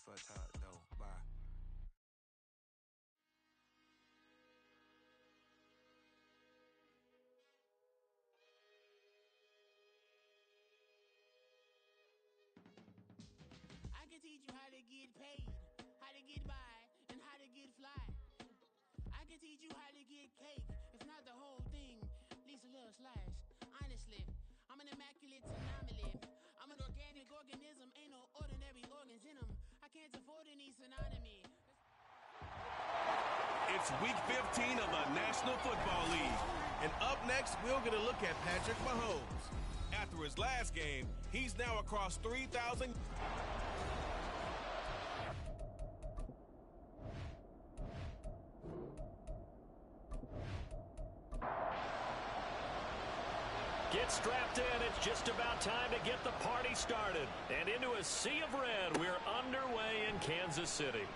for a talk, though. Bye. I can teach you how to get paid, how to get by, and how to get fly. I can teach you how to get cake, if not the whole thing, at least a little slice. Honestly, I'm an immaculate anomaly. I'm an organic organism, ain't no ordinary organs in them. I can't afford any synonymy. It's week 15 of the National Football League. And up next, we're going to look at Patrick Mahomes. After his last game, he's now across 3,000. Get strapped in. It's just about time to get the party started. And into a sea of red, we're underway in Kansas City.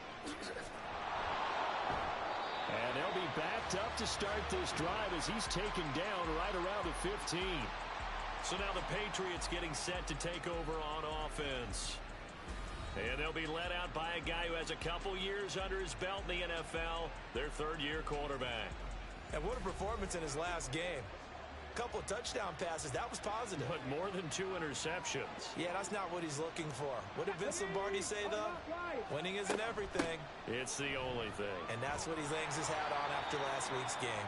And they'll be backed up to start this drive as he's taken down right around the 15. So now the Patriots getting set to take over on offense. And they'll be led out by a guy who has a couple years under his belt in the NFL, their third-year quarterback. And what a performance in his last game. Couple of touchdown passes. That was positive. But more than 2 interceptions. Yeah, that's not what he's looking for. What did Vince Lombardi say, though? Winning isn't everything. It's the only thing. And that's what he hangs his hat on after last week's game.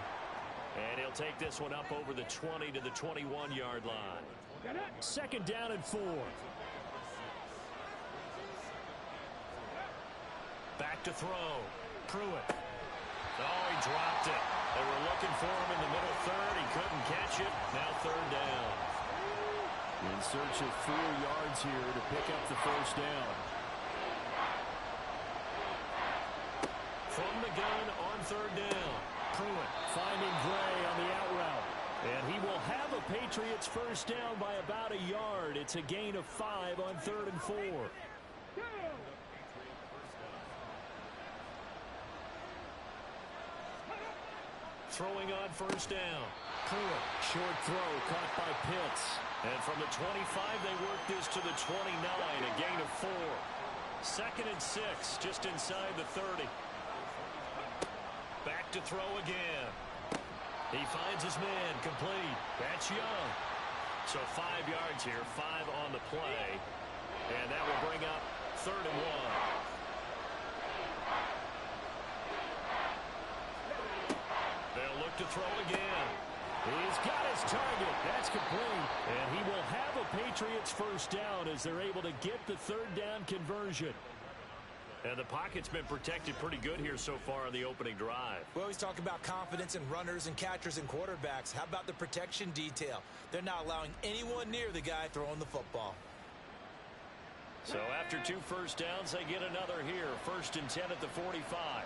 And he'll take this one up over the 20 to the 21-yard line. Second down and 4. Back to throw. Pruitt. Oh, he dropped it. They were looking for him in the middle third. He couldn't catch it. Now third down. In search of 4 yards here to pick up the first down. From the gun on third down. Pruitt finding Gray on the out route. And he will have a Patriots first down by about a yard. It's a gain of 5 on third and 4. Throwing on first down. Pruitt, short throw, caught by Pitts. And from the 25, they work this to the 29, a gain of 4. Second and 6, just inside the 30. Back to throw again. He finds his man, complete. That's Young. So 5 yards here, 5 on the play. And that will bring up third and 1. To throw again. He's got his target. That's complete. And he will have a Patriots first down as they're able to get the third down conversion. And the pocket's been protected pretty good here so far on the opening drive. We always talk about confidence in runners and catchers and quarterbacks. How about the protection detail? They're not allowing anyone near the guy throwing the football. So after 2 first downs, they get another here. First and 10 at the 45.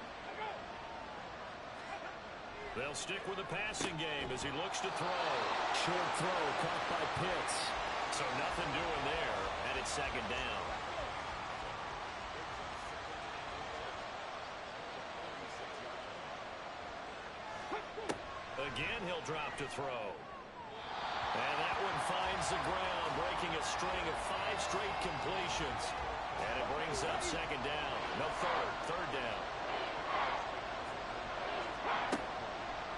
They'll stick with the passing game as he looks to throw. Short throw caught by Pitts. So nothing doing there, and it's second down. Again, he'll drop to throw. And that one finds the ground, breaking a string of 5 straight completions. And it brings up second down. No, third down.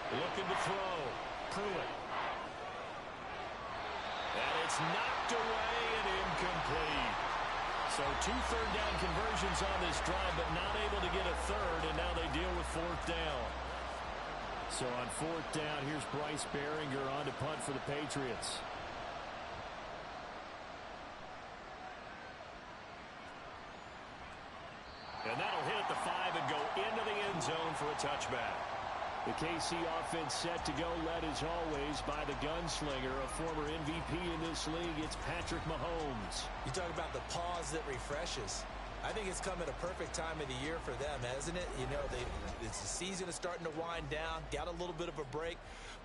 Looking to throw. Pruitt. And it's knocked away and incomplete. So 2 third down conversions on this drive, but not able to get a third, and now they deal with fourth down. So on fourth down, here's Bryce Behringer on to punt for the Patriots. And that'll hit at the 5 and go into the end zone for a touchback. The KC offense set to go, led as always by the gunslinger, a former MVP in this league. It's Patrick Mahomes. You talk about the pause that refreshes. I think it's come at a perfect time of the year for them, hasn't it? You know, the season is starting to wind down, got a little bit of a break.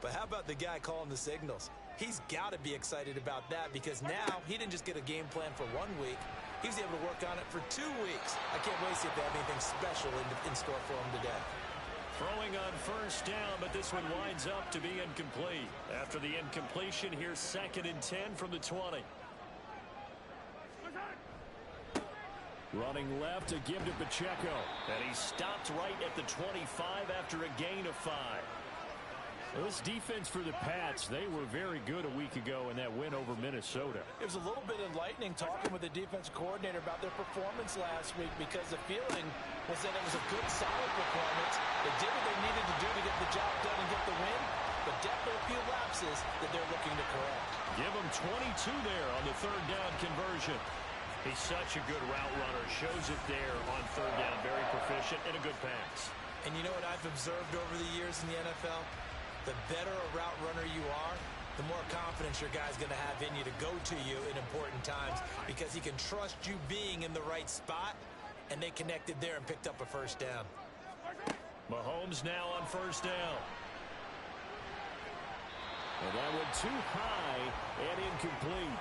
But how about the guy calling the signals? He's got to be excited about that because now he didn't just get a game plan for 1 week. He was able to work on it for 2 weeks. I can't wait to see if they have anything special in store for him today. Throwing on first down, but this one winds up to be incomplete. After the incompletion, here's second and 10 from the 20. Running left to give to Pacheco. And he stopped right at the 25 after a gain of 5. Well, this defense for the Pats, they were very good a week ago in that win over Minnesota. It was a little bit enlightening talking with the defensive coordinator about their performance last week, because the feeling was that it was a good, solid performance. They did what they needed to do to get the job done and get the win, but definitely a few lapses that they're looking to correct. Give them 22 there on the third down conversion. He's such a good route runner. Shows it there on third down. Very proficient and a good pass. And you know what I've observed over the years in the NFL? The better a route runner you are, the more confidence your guy's going to have in you to go to you in important times, because he can trust you being in the right spot, and they connected there and picked up a first down. Mahomes now on first down. And that went too high and incomplete.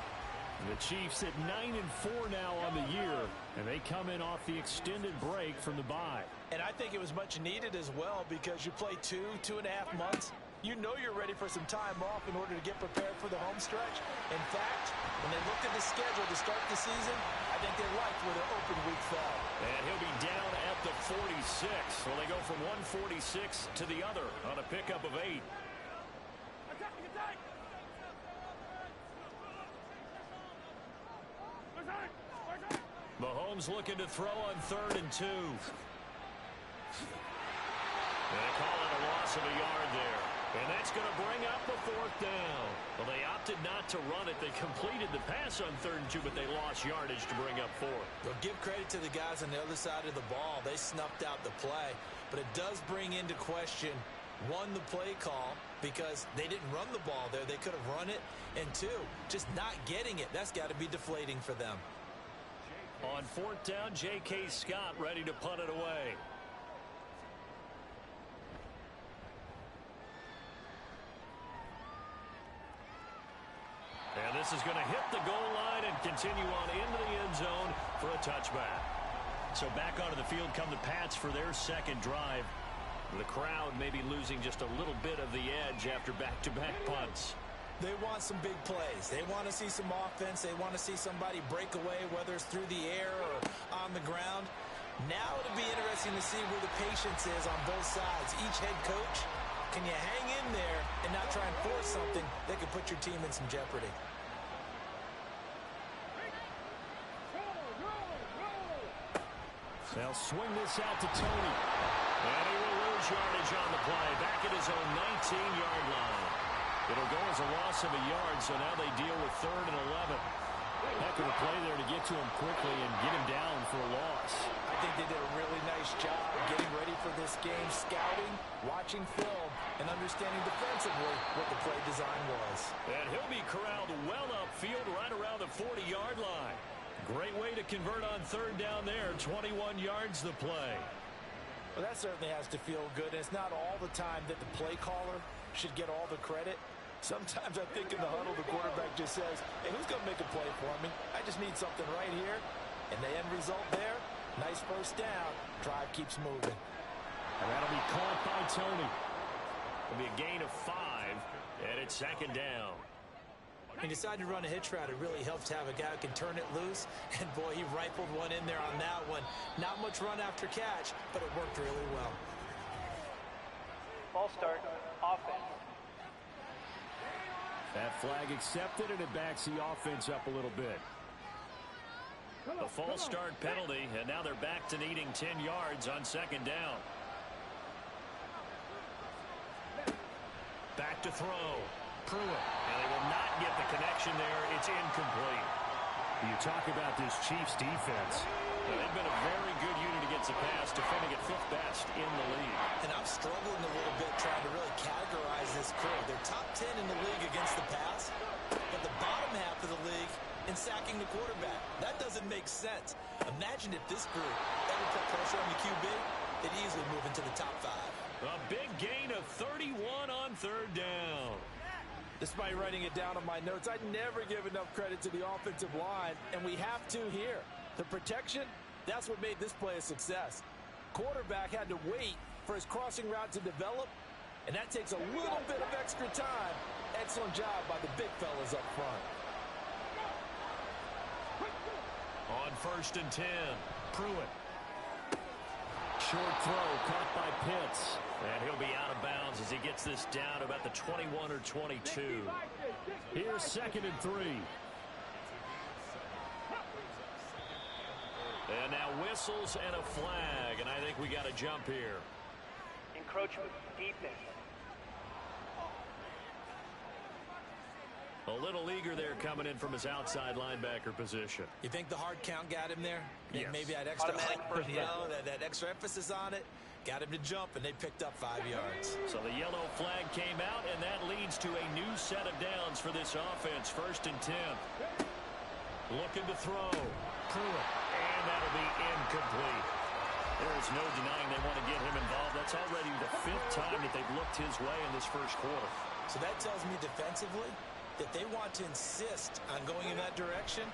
The Chiefs at 9-4 now on the year, and they come in off the extended break from the bye. And I think it was much needed as well, because you play 2.5 months. You know you're ready for some time off in order to get prepared for the home stretch. In fact, when they looked at the schedule to start the season, I think they liked where their open week fell. And he'll be down at the 46. So they go from 146 to the other on a pickup of 8. Mahomes looking to throw on 3rd and 2. And they call it a loss of a yard there. And that's going to bring up the 4th down. Well, they opted not to run it. They completed the pass on 3rd and 2, but they lost yardage to bring up 4th. Well, give credit to the guys on the other side of the ball. They snuffed out the play. But it does bring into question, 1, the play call, because they didn't run the ball there. They could have run it. And 2, just not getting it. That's got to be deflating for them. On 4th down, J.K. Scott ready to punt it away. And this is going to hit the goal line and continue on into the end zone for a touchback. So back onto the field come the Pats for their second drive. The crowd maybe losing just a little bit of the edge after back-to-back punts. They want some big plays. They want to see some offense. They want to see somebody break away, whether it's through the air or on the ground. Now it'll be interesting to see where the patience is on both sides. Each head coach, can you hang in there and not try and force something that could put your team in some jeopardy? They'll swing this out to Tony. And he will lose yardage on the play. Back at his own 19-yard line. It'll go as a loss of a yard, so now they deal with 3rd and 11. Heck of a play there to get to him quickly and get him down for a loss. I think they did a really nice job getting ready for this game, scouting, watching film, and understanding defensively what the play design was. And he'll be corralled well upfield right around the 40-yard line. Great way to convert on 3rd down there. 21 yards the play. Well, that certainly has to feel good. And it's not all the time that the play caller should get all the credit. Sometimes I think in the huddle, the quarterback just says, hey, who's going to make a play for me? I just need something right here. And the end result there, nice first down. Drive keeps moving. And that'll be caught by Tony. It'll be a gain of 5, and it's 2nd down. He decided to run a hitch route. It really helps to have a guy who can turn it loose. And, boy, he rifled one in there on that one. Not much run after catch, but it worked really well. Ball start, offense. That flag accepted, and it backs the offense up a little bit. A false start penalty, and now they're back to needing 10 yards on 2nd down. Back to throw. Pruitt, and they will not get the connection there. It's incomplete. You talk about this Chiefs defense. Well, they've been a very good unit against the pass, defending at 5th best in the league. And I'm struggling a little bit trying to really categorize this crew. They're top 10 in the league against the pass, but the bottom half of the league in sacking the quarterback. That doesn't make sense. Imagine if this group ever put pressure on the QB, they'd easily move into the top 5. A big gain of 31 on 3rd down. Despite writing it down on my notes, I never give enough credit to the offensive line, and we have to here. The protection, that's what made this play a success. Quarterback had to wait for his crossing route to develop, and that takes a little bit of extra time. Excellent job by the big fellas up front. On 1st and 10. Pruitt. Short throw caught by Pitts. And he'll be out of bounds as he gets this down to about the 21 or 22. Here's 2nd and 3. And now whistles and a flag, and I think we got a jump here. Encroachment defense. A little eager there coming in from his outside linebacker position. You think the hard count got him there? Yes. Maybe that extra, Automatic first down. that extra emphasis on it got him to jump, and they picked up 5 yards. So the yellow flag came out, and that leads to a new set of downs for this offense. 1st and 10. Looking to throw. Pruitt. And that'll be incomplete. There is no denying they want to get him involved. That's already the 5th time that they've looked his way in this first quarter. So that tells me defensively that they want to insist on going in that direction.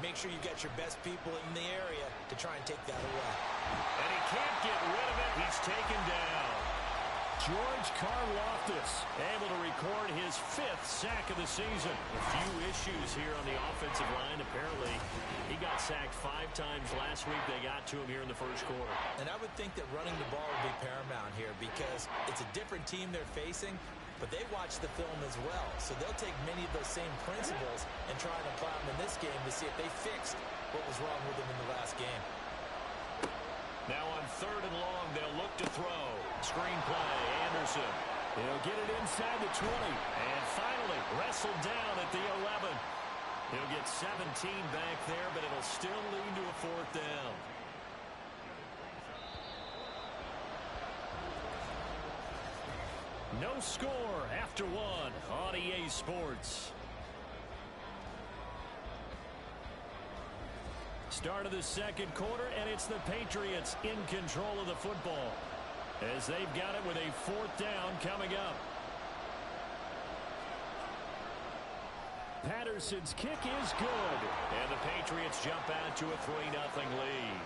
Make sure you got your best people in the area to try and take that away. And he can't get rid of it. He's taken down. George Karlaftis Able to record his 5th sack of the season. A few issues here on the offensive line. Apparently, he got sacked 5 times last week. They got to him here in the first quarter. And I would think that running the ball would be paramount here because it's a different team they're facing, but they watch the film as well. So they'll take many of those same principles and try and apply them in this game to see if they fixed what was wrong with them in the last game. Now on 3rd and long, they'll look to throw. Screen play, Anderson. He'll get it inside the 20. And finally, wrestled down at the 11. He'll get 17 back there, but it'll still lead to a 4th down. No score after 1 on EA Sports. Start of the 2nd quarter, and it's the Patriots in control of the football as they've got it with a 4th down coming up. Patterson's kick is good. And the Patriots jump out to a 3-0 lead.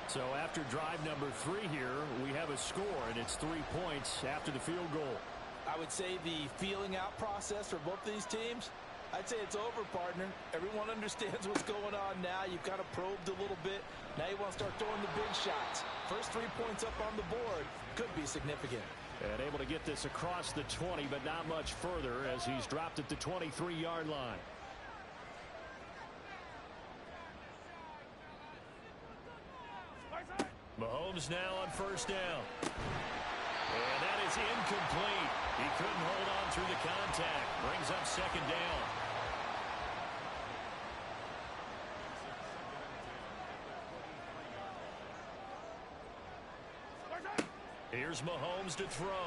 So after drive number 3 here, we have a score, and it's 3 points after the field goal. I would say the feeling out process for both these teams, I'd say it's over, partner. Everyone understands what's going on now. You've kind of probed a little bit. Now you want to start throwing the big shots. First 3 points up on the board could be significant. And able to get this across the 20, but not much further as he's dropped at the 23-yard line. Mahomes now on 1st down. And that is incomplete. He couldn't hold on through the contact. Brings up 2nd down. Here's Mahomes to throw.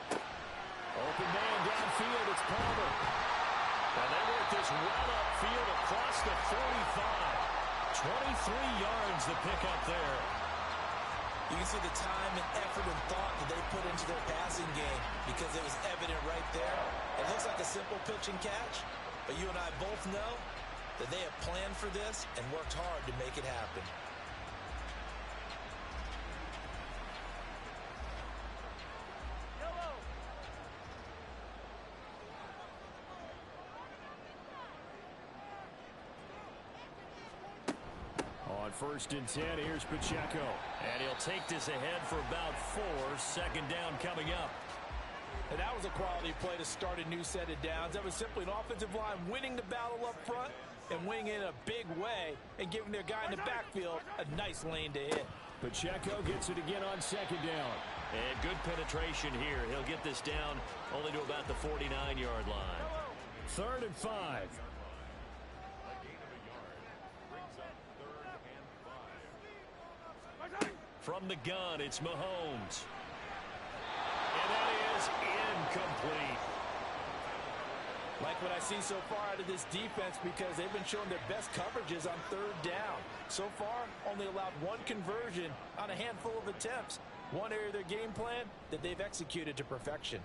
Open man downfield, it's Palmer. And they work this well upfield across the 45. 23 yards the pickup there. You can see the time and effort and thought that they put into their passing game because it was evident right there. It looks like a simple pitch and catch, but you and I both know that they have planned for this and worked hard to make it happen. On 1st and 10, here's Pacheco. And he'll take this ahead for about 4. 2nd down coming up. And that was a quality play to start a new set of downs. That was simply an offensive line winning the battle up front and winning in a big way and giving their guy in the backfield a nice lane to hit. Pacheco gets it again on 2nd down. And good penetration here. He'll get this down only to about the 49-yard line. 3rd and 5. From the gun, it's Mahomes. And that is incomplete. Like what I see so far out of this defense because they've been showing their best coverages on 3rd down. So far, only allowed 1 conversion on a handful of attempts. One area of their game plan that they've executed to perfection.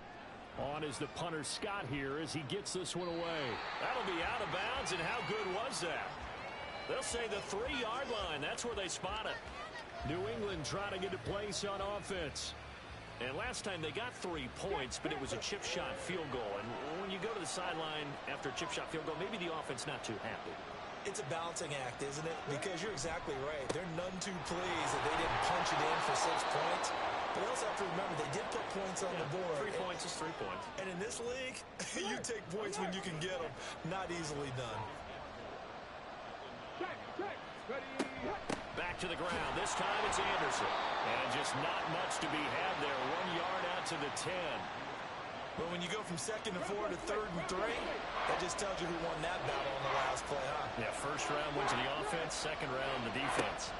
On is the punter Scott here as he gets this one away. That'll be out of bounds, and how good was that? They'll say the 3-yard line. That's where they spot it. New England trying to get a place on offense. And last time they got 3 points, but it was a chip shot field goal. And when you go to the sideline after a chip shot field goal, maybe the offense not too happy. It's a balancing act, isn't it? Because you're exactly right. They're none too pleased that they didn't punch it in for 6 points. But they also have to remember they did put points on the board. 3 points is 3 points. And in this league, you take points when you can get them. Not easily done. Back to the ground. This time it's Anderson. And just not much to be had there. 1 yard out to the 10. But when you go from 2nd and 4 to 3rd and 3, that just tells you who won that battle on the last play, huh? Yeah, first round went to the offense, second round the defense.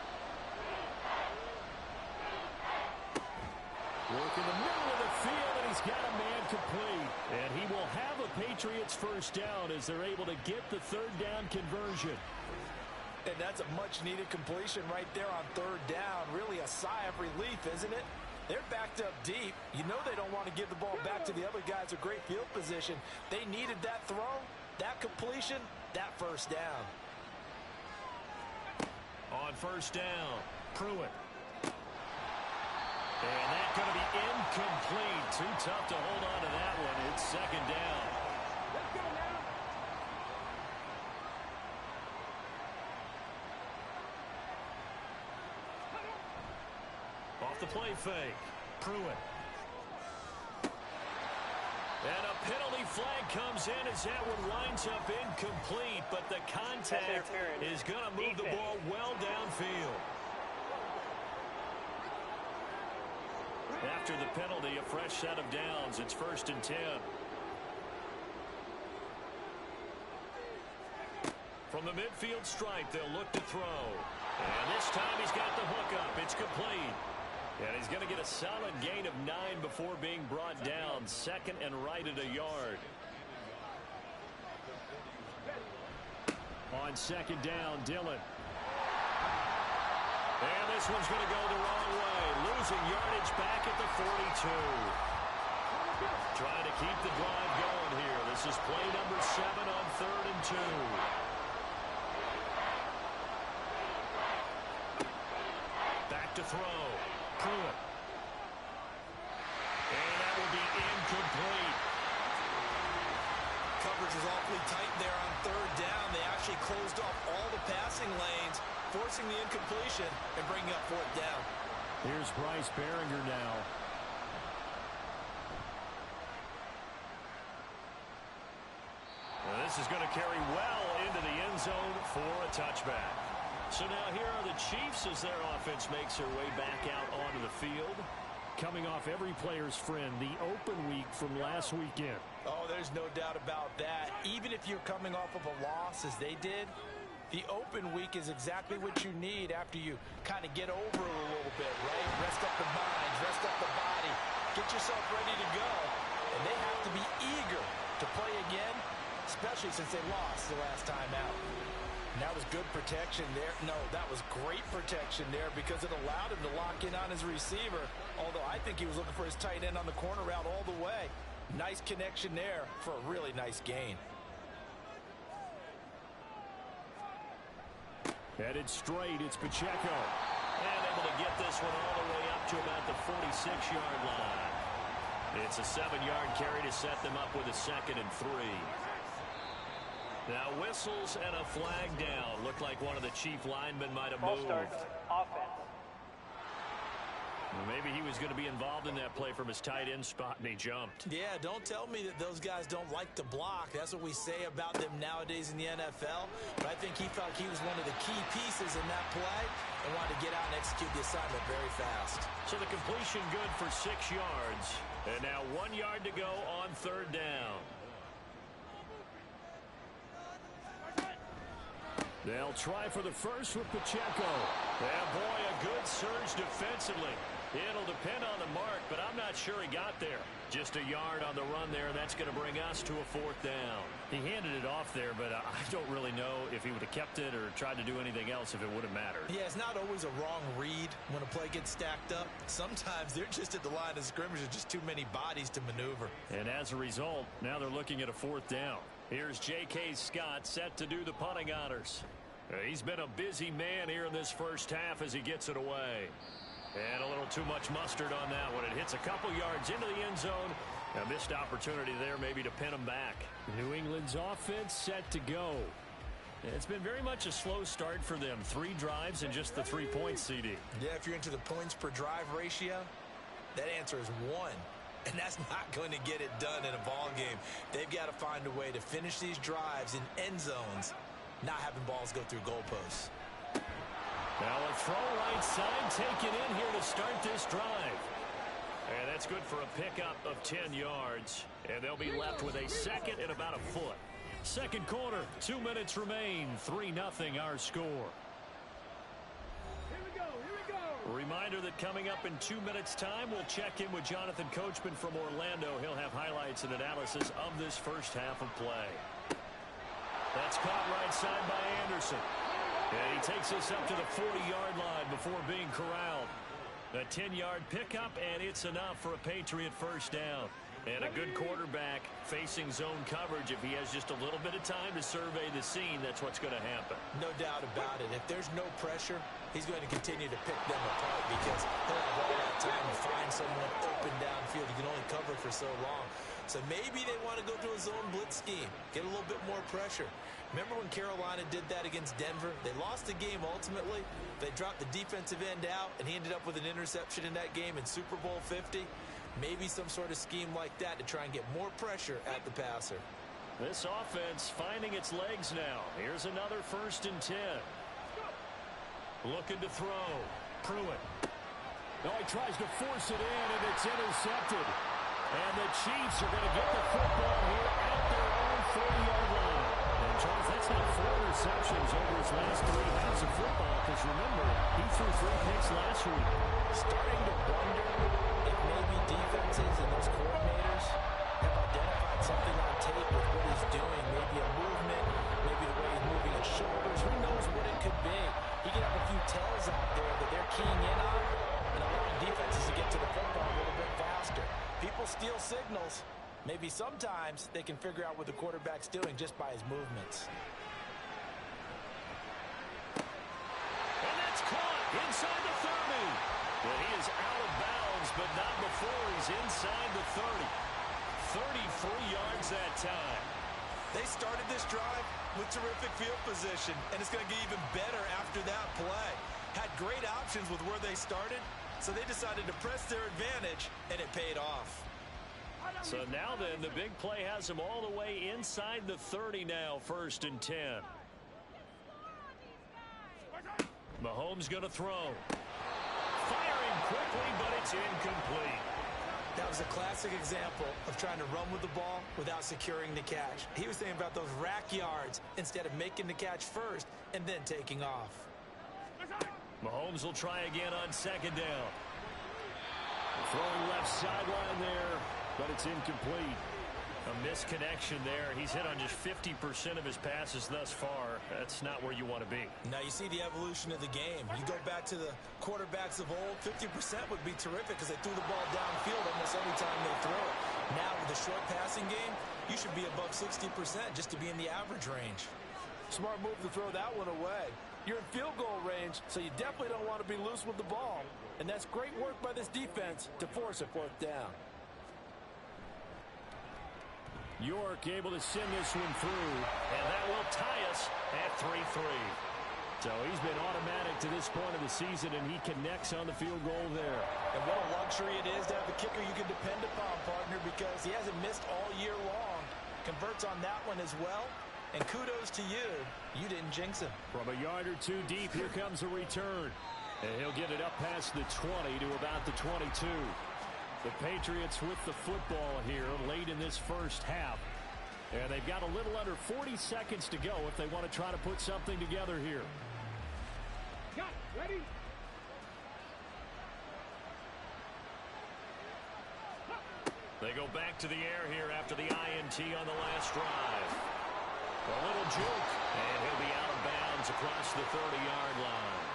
Work in the middle of the field, and he's got a man complete. And he will have a Patriots first down as they're able to get the 3rd down conversion. And that's a much-needed completion right there on 3rd down. Really a sigh of relief, isn't it? They're backed up deep. You know they don't want to give the ball back to the other guys. A great field position. They needed that throw, that completion, that first down. On first down, Pruitt. And that's going to be incomplete. Too tough to hold on to that one. It's 2nd down. Off the play fake, Pruitt. And a penalty flag comes in as that one winds up incomplete, but the contact is going to move the ball well downfield. After the penalty, a fresh set of downs. It's 1st and 10. From the midfield stripe, they'll look to throw. And this time he's got the hook up. It's complete. And he's going to get a solid gain of 9 before being brought down. 2nd and right at a yard. On 2nd down, Dillon. And this one's going to go the wrong way. Losing yardage back at the 42. Trying to keep the drive going here. This is play number 7 on 3rd and 2. Back to throw. Pruitt. And that will be incomplete. Coverage is awfully tight there on 3rd down. They actually closed off all the passing lanes, forcing the incompletion and bringing up 4th down. Here's Bryce Behringer now. Well, this is going to carry well into the end zone for a touchback. So now here are the Chiefs as their offense makes their way back out onto the field. Coming off every player's friend, the open week from last weekend. Oh, there's no doubt about that. Even if you're coming off of a loss as they did, the open week is exactly what you need after you kind of get over it a little bit, right? Rest up the mind, rest up the body, get yourself ready to go. And they have to be eager to play again, especially since they lost the last time out. And that was good protection there. No, that was great protection there because it allowed him to lock in on his receiver, although I think he was looking for his tight end on the corner route all the way. Nice connection there for a really nice gain. Headed straight, it's Pacheco. And able to get this one all the way up to about the 46-yard line. It's a 7-yard carry to set them up with a 2nd and 3. Now whistles and a flag down. Looked like one of the Chief linemen might have moved. False start, offense. Well, maybe he was going to be involved in that play from his tight end spot, and he jumped. Yeah, don't tell me that those guys don't like to block. That's what we say about them nowadays in the NFL. But I think he felt he was one of the key pieces in that play and wanted to get out and execute the assignment very fast. So the completion good for 6 yards. And now 1 yard to go on 3rd down. They'll try for the first with Pacheco. And boy, a good surge defensively. It'll depend on the mark, but I'm not sure he got there. Just a yard on the run there, and that's going to bring us to a 4th down. He handed it off there, but I don't really know if he would have kept it or tried to do anything else if it would have mattered. Yeah, it's not always a wrong read when a play gets stacked up. Sometimes they're just at the line of scrimmage. There's just too many bodies to maneuver. And as a result, now they're looking at a 4th down. Here's J.K. Scott set to do the punting honors. He's been a busy man here in this first half as he gets it away. And a little too much mustard on that one. It hits a couple yards into the end zone. A missed opportunity there maybe to pin him back. New England's offense set to go. It's been very much a slow start for them. 3 drives and just the 3 points, CD. Yeah, if you're into the points per drive ratio, that answer is 1. And that's not going to get it done in a ball game. They've got to find a way to finish these drives in end zones, not having balls go through goalposts. Now a throw right side taken in here to start this drive. And that's good for a pickup of 10 yards. And they'll be left with a second and about a foot. Second quarter, 2 minutes remain. 3-0 our score. Here we go. Reminder that coming up in 2 minutes' time, we'll check in with Jonathan Coachman from Orlando. He'll have highlights and analysis of this first half of play. That's caught right side by Anderson. And he takes us up to the 40-yard line before being corralled. A 10-yard pickup, and it's enough for a Patriot first down. And a good quarterback facing zone coverage. If he has just a little bit of time to survey the scene, that's what's going to happen. No doubt about it. If there's no pressure, he's going to continue to pick them apart because he'll have all that time to find someone open downfield. He can only cover for so long. So maybe they want to go to a zone blitz scheme, get a little bit more pressure. Remember when Carolina did that against Denver? They lost the game ultimately. They dropped the defensive end out, and he ended up with an interception in that game in Super Bowl 50. Maybe some sort of scheme like that to try and get more pressure at the passer. This offense finding its legs now. Here's another 1st and 10. Looking to throw. Pruitt. No, he tries to force it in, and it's intercepted. And the Chiefs are going to get the football here at their own 40-yard line. And, Charles, that's not 4 interceptions over his last 3 halves of football, because remember, he threw 3 picks last week. Starting to wonder if maybe defenses and those coordinators have identified something on tape with what he's doing. Maybe a movement, maybe the way he's moving his shoulders. Who knows what it could be? He could have a few tells out there that they're keying in on and allowing defenses to get to the football a little bit faster. People steal signals. Maybe sometimes they can figure out what the quarterback's doing just by his movements. And that's caught inside the 30. Well, he is out of bounds, but not before he's inside the 30. 33 yards that time. They started this drive with terrific field position, and it's going to get even better after that play. Had great options with where they started, so they decided to press their advantage, and it paid off. So now then, the big play has him all the way inside the 30 now, 1st and 10. Mahomes going to throw. Firing quickly, but it's incomplete. That was a classic example of trying to run with the ball without securing the catch. He was thinking about those rack yards instead of making the catch first and then taking off. Mahomes will try again on 2nd down. Throwing left sideline there, but it's incomplete. A misconnection there. He's hit on just 50% of his passes thus far. That's not where you want to be. Now you see the evolution of the game. You go back to the quarterbacks of old, 50% would be terrific because they threw the ball downfield almost every time they throw it. Now with the short passing game, you should be above 60% just to be in the average range. Smart move to throw that one away. You're in field goal range, so you definitely don't want to be loose with the ball. And that's great work by this defense to force a 4th down. York able to send this one through, and that will tie us at 3-3. So he's been automatic to this point of the season, and he connects on the field goal there. And what a luxury it is to have a kicker you can depend upon, partner, because he hasn't missed all year long. Converts on that one as well. And kudos to you. You didn't jinx him. From a yard or 2 deep, here comes a return. And he'll get it up past the 20 to about the 22. The Patriots with the football here late in this first half. And they've got a little under 40 seconds to go if they want to try to put something together here. Got it. Ready? They go back to the air here after the INT on the last drive. A little juke, and he'll be out of bounds across the 30-yard line.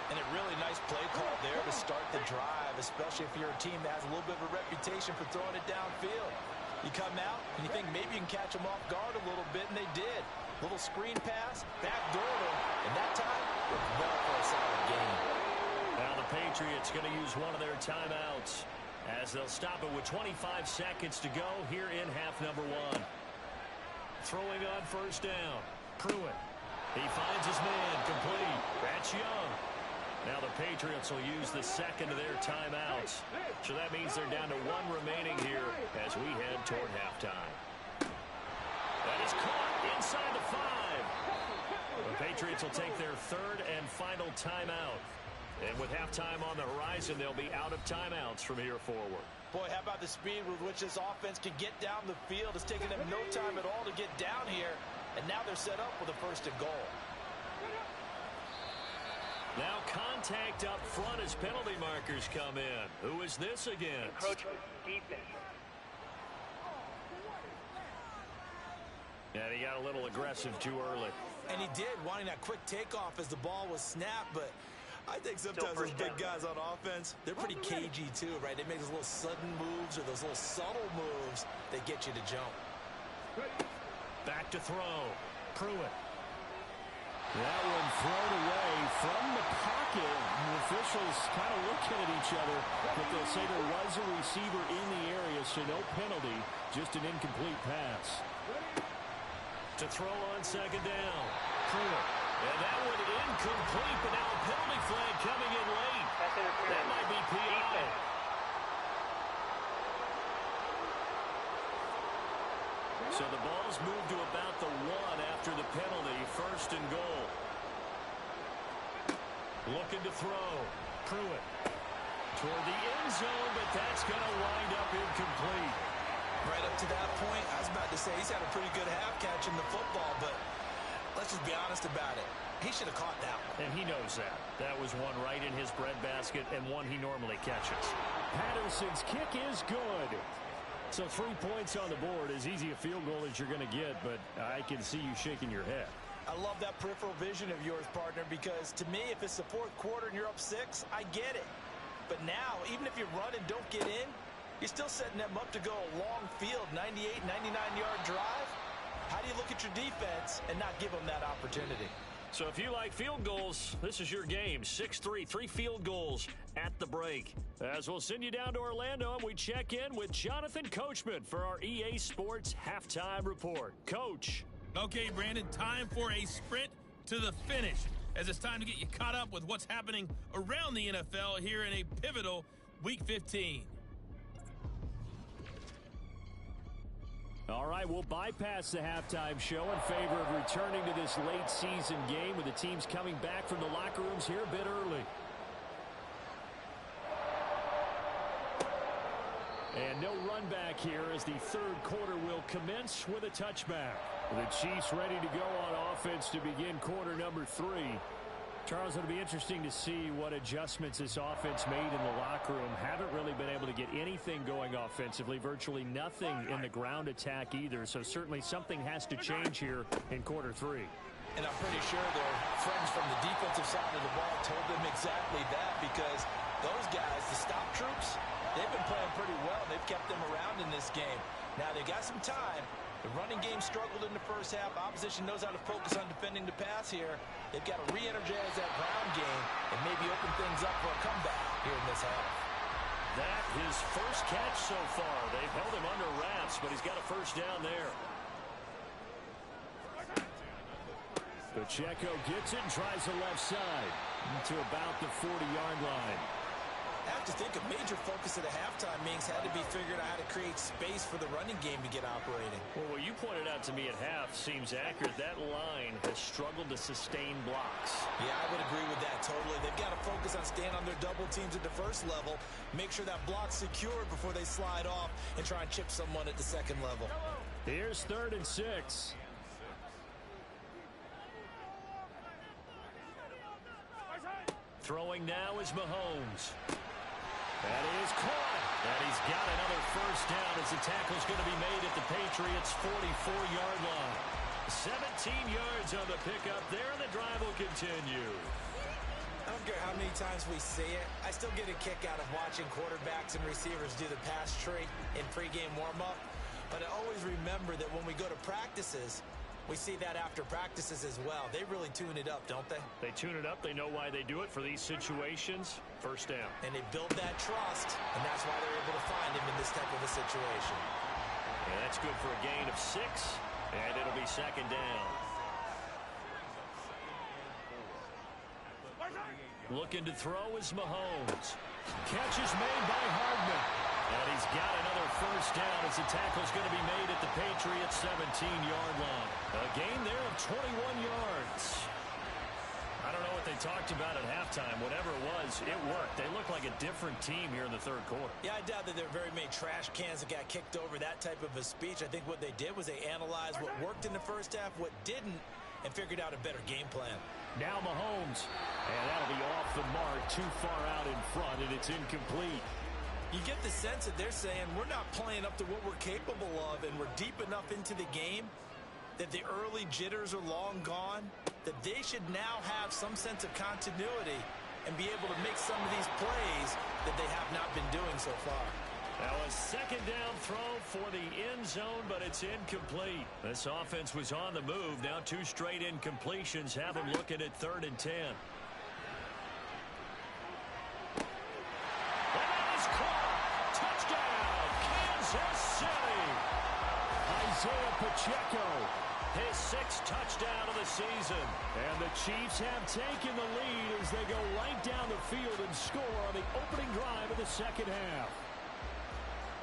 And a really nice play call there to start the drive, especially if you're a team that has a little bit of a reputation for throwing it downfield. You come out, and you think maybe you can catch them off guard a little bit, and they did. Little screen pass, backdoor them, and that time, worked well for a solid game. Now the Patriots going to use one of their timeouts as they'll stop it with 25 seconds to go here in half number 1. Throwing on 1st down. Pruitt. He finds his man, complete. That's Young. Now the Patriots will use the second of their timeouts. So that means they're down to one remaining here as we head toward halftime. That is caught inside the 5. The Patriots will take their third and final timeout. And with halftime on the horizon, they'll be out of timeouts from here forward. Boy, how about the speed with which this offense can get down the field? It's taking them no time at all to get down here. And now they're set up with a first and goal. Now contact up front as penalty markers come in. Who is this against? Encroachment defense. And he got a little aggressive too early. And he did, wanting that quick takeoff as the ball was snapped. But I think sometimes those big guys on offense, they're pretty cagey too, right? They make those little sudden moves or those little subtle moves that get you to jump. Back to throw. Pruitt. That one thrown away from the pocket. The officials kind of looking at each other, but they'll say there was a receiver in the area, so no penalty, just an incomplete pass. To throw on second down. Pruitt. And that one incomplete, but now a penalty flag coming in late. That might be PI. So the ball's moved to about the 1 after the penalty. First and goal. Looking to throw. Pruitt. Toward the end zone, but that's going to wind up incomplete. Right up to that point, I was about to say he's had a pretty good half catching the football, but let's just be honest about it. He should have caught that one. And he knows that. That was one right in his breadbasket and one he normally catches. Patterson's kick is good. So 3 points on the board, as easy a field goal as you're going to get, but I can see you shaking your head. I love that peripheral vision of yours, partner, because to me, if it's the 4th quarter and you're up 6, I get it. But now, even if you run and don't get in, you're still setting them up to go a long field, 98, 99-yard drive. How do you look at your defense and not give them that opportunity? So if you like field goals, this is your game. 6-3, 3 field goals at the break. As we'll send you down to Orlando, and we check in with Jonathan Coachman for our EA Sports Halftime Report. Coach. Okay, Brandon, time for a sprint to the finish, as it's time to get you caught up with what's happening around the NFL here in a pivotal Week 15. All right, we'll bypass the halftime show in favor of returning to this late season game with the teams coming back from the locker rooms here a bit early. And no run back here as the 3rd quarter will commence with a touchback. The Chiefs ready to go on offense to begin quarter number 3. Charles, it'll be interesting to see what adjustments this offense made in the locker room. Haven't really been able to get anything going offensively, virtually nothing in the ground attack either. So certainly something has to change here in quarter 3. And I'm pretty sure their friends from the defensive side of the ball told them exactly that, because those guys, the stop troops, they've been playing pretty well. They've kept them around in this game. Now they got some time. The running game struggled in the first half. Opposition knows how to focus on defending the pass here. They've got to re-energize that ground game and maybe open things up for a comeback here in this half. That his first catch so far. They've held him under wraps, but he's got a first down there. Pacheco gets it and tries the left side to about the 40-yard line. I have to think a major focus of the halftime means had to be figuring out how to create space for the running game to get operating. Well, what you pointed out to me at half seems accurate. That line has struggled to sustain blocks. Yeah, I would agree with that totally. They've got to focus on staying on their double teams at the first level, make sure that block's secured before they slide off and try and chip someone at the second level. Here's 3rd and 6. Throwing now is Mahomes. That is caught. And he's got another first down as the tackle's going to be made at the Patriots' 44-yard line. 17 yards on the pickup there, and the drive will continue. I don't care how many times we see it. I still get a kick out of watching quarterbacks and receivers do the pass tree in pregame warm-up. But I always remember that when we go to practices, we see that after practices as well. They really tune it up, don't they? They tune it up. They know why they do it for these situations. First down. And they build that trust, and that's why they're able to find him in this type of a situation. And that's good for a gain of 6, and it'll be second down. Looking to throw is Mahomes. Catch is made by Hardman. And he's got another first down as the tackle's going to be made at the Patriots' 17-yard line. A gain there of 21 yards. I don't know what they talked about at halftime. Whatever it was, it worked. They look like a different team here in the third quarter. Yeah, I doubt that there are very many trash cans that got kicked over, that type of a speech. I think what they did was they analyzed what worked in the first half, what didn't, and figured out a better game plan. Now Mahomes, and that'll be off the mark, too far out in front, and it's incomplete. You get the sense that they're saying we're not playing up to what we're capable of, and we're deep enough into the game that the early jitters are long gone, that they should now have some sense of continuity and be able to make some of these plays that they have not been doing so far. Now a second down throw for the end zone, but it's incomplete. This offense was on the move. Now two straight incompletions have them looking at 3rd and 10. And that is caught. Touchdown, Kansas City. Isaiah Pacheco, his 6th touchdown of the season. And the Chiefs have taken the lead as they go right down the field and score on the opening drive of the second half.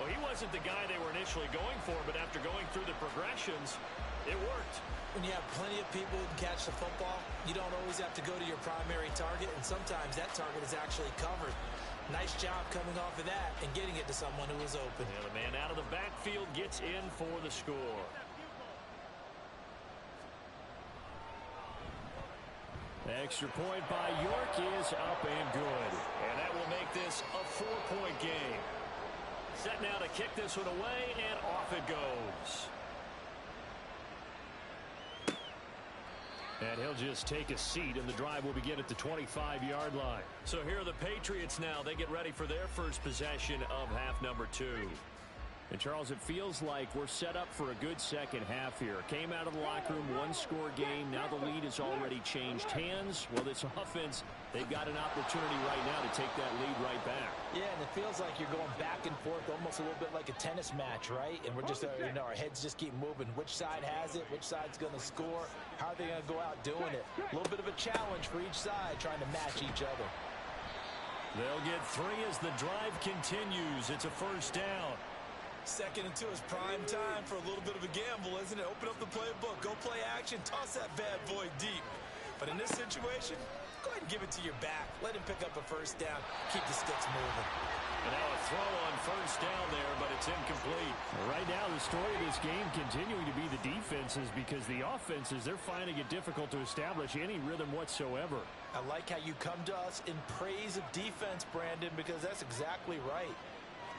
Well, he wasn't the guy they were initially going for, but after going through the progressions, it worked. When you have plenty of people who can catch the football, you don't always have to go to your primary target, and sometimes that target is actually covered. Nice job coming off of that and getting it to someone who was open. And the man out of the backfield gets in for the score. Extra point by York is up and good. And that will make this a 4-point game. Set now to kick this one away, and off it goes. And he'll just take a seat, and the drive will begin at the 25-yard line. So here are the Patriots now. They get ready for their first possession of half number 2. And, Charles, it feels like we're set up for a good second half here. Came out of the locker room, one-score game. Now the lead has already changed hands. Well, this offense, they've got an opportunity right now to take that lead right back. Yeah, and it feels like you're going back and forth almost a little bit like a tennis match, right? And we're just, our heads just keep moving. Which side has it? Which side's going to score? How are they going to go out doing it? A little bit of a challenge for each side trying to match each other. They'll get 3 as the drive continues. It's a first down. 2nd and 2 is prime time for a little bit of a gamble, isn't it? Open up the playbook, go play action, toss that bad boy deep. But in this situation, go ahead and give it to your back. Let him pick up a first down. Keep the sticks moving. And now a throw on first down there, but it's incomplete. Right now, the story of this game continuing to be the defenses, because the offenses, they're finding it difficult to establish any rhythm whatsoever. I like how you come to us in praise of defense, Brandon, because that's exactly right.